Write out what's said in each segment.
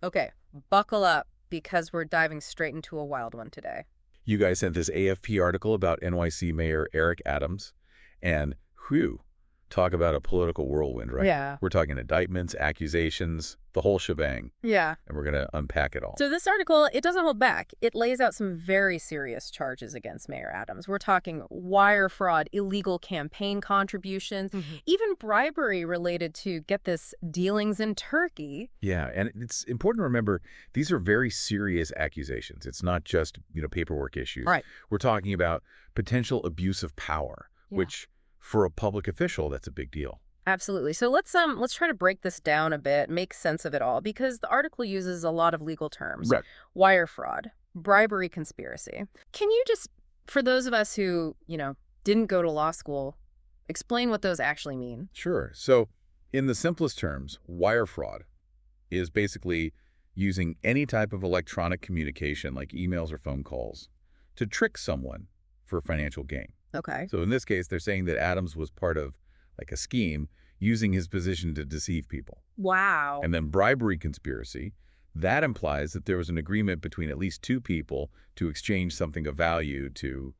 Okay, buckle up because we're diving straight into a wild one today. You guys sent this AFP article about NYC Mayor Eric Adams, and whew, talk about a political whirlwind, right? Yeah. We're talking indictments, accusations, the whole shebang, Yeah. and we're going to unpack it all. So this article, it doesn't hold back. It lays out some very serious charges against Mayor Adams. We're talking wire fraud, illegal campaign contributions, even bribery related to, get this, dealings in Turkey. Yeah, and it's important to remember these are very serious accusations. It's not just, paperwork issues. Right. We're talking about potential abuse of power, Yeah. which for a public official, that's a big deal. Absolutely. So let's try to break this down a bit, make sense of it all, because the article uses a lot of legal terms. Right. Wire fraud, bribery, conspiracy. Can you just, for those of us who, didn't go to law school, explain what those actually mean? Sure. So in the simplest terms, wire fraud is basically using any type of electronic communication like emails or phone calls to trick someone for financial gain. Okay. So in this case, they're saying that Adams was part of like a scheme using his position to deceive people. Wow. And then bribery conspiracy, that implies that there was an agreement between at least two people to exchange something of value to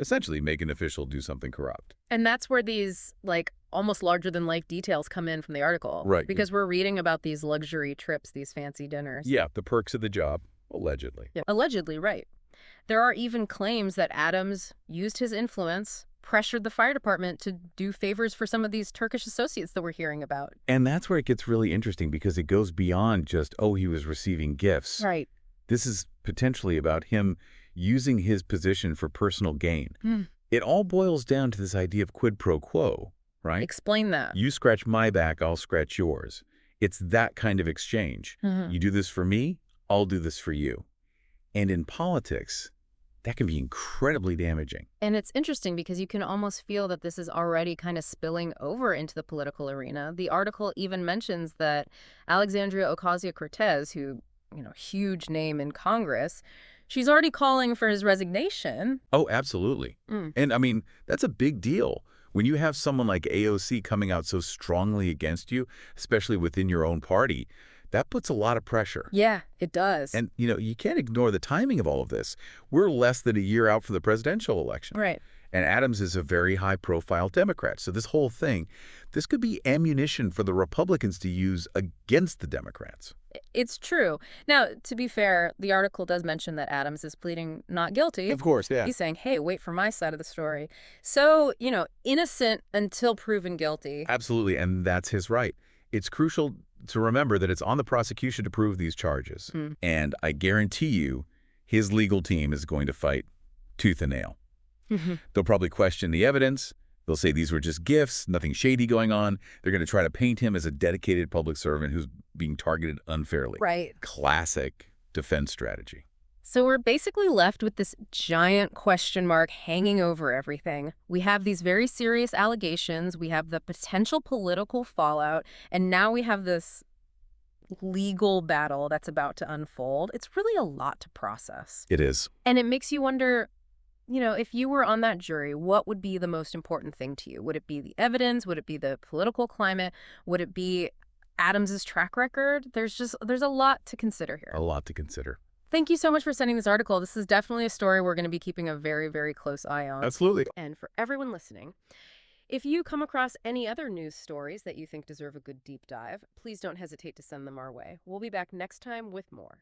essentially make an official do something corrupt. And that's where these, almost larger-than-life details come in from the article. Right. Because we're reading about these luxury trips, these fancy dinners. Yeah, the perks of the job, allegedly. Yeah. Allegedly, right. There are even claims that Adams used his influence, pressured the fire department to do favors for some of these Turkish associates that we're hearing about. And that's where it gets really interesting because it goes beyond just, oh, he was receiving gifts. Right. This is potentially about him using his position for personal gain. It all boils down to this idea of quid pro quo, right? Explain that. You scratch my back, I'll scratch yours. It's that kind of exchange. You do this for me, I'll do this for you. And in politics, that can be incredibly damaging. And it's interesting because you can almost feel that this is already kind of spilling over into the political arena. The article even mentions that Alexandria Ocasio-Cortez, who, huge name in Congress, she's already calling for his resignation. Oh, absolutely. And I mean, that's a big deal. When you have someone like AOC coming out so strongly against you, especially within your own party, that puts a lot of pressure. Yeah, it does. And, you can't ignore the timing of all of this. We're less than a year out from the presidential election. Right. And Adams is a very high-profile Democrat. So this whole thing, this could be ammunition for the Republicans to use against the Democrats. It's true. Now, to be fair, the article does mention that Adams is pleading not guilty. Of course, yeah. He's saying, hey, wait for my side of the story. So, innocent until proven guilty. Absolutely, and that's his right. It's crucial to remember that it's on the prosecution to prove these charges. And I guarantee you, his legal team is going to fight tooth and nail. They'll probably question the evidence. They'll say these were just gifts, nothing shady going on. They're going to try to paint him as a dedicated public servant who's being targeted unfairly. Right. Classic defense strategy. So we're basically left with this giant question mark hanging over everything. We have these very serious allegations. We have the potential political fallout. And now we have this legal battle that's about to unfold. It's really a lot to process. It is. And it makes you wonder, if you were on that jury, what would be the most important thing to you? Would it be the evidence? Would it be the political climate? Would it be Adams's track record? There's a lot to consider here. A lot to consider. Thank you so much for sending this article. This is definitely a story we're going to be keeping a very, very close eye on. Absolutely. And for everyone listening, if you come across any other news stories that you think deserve a good deep dive, please don't hesitate to send them our way. We'll be back next time with more.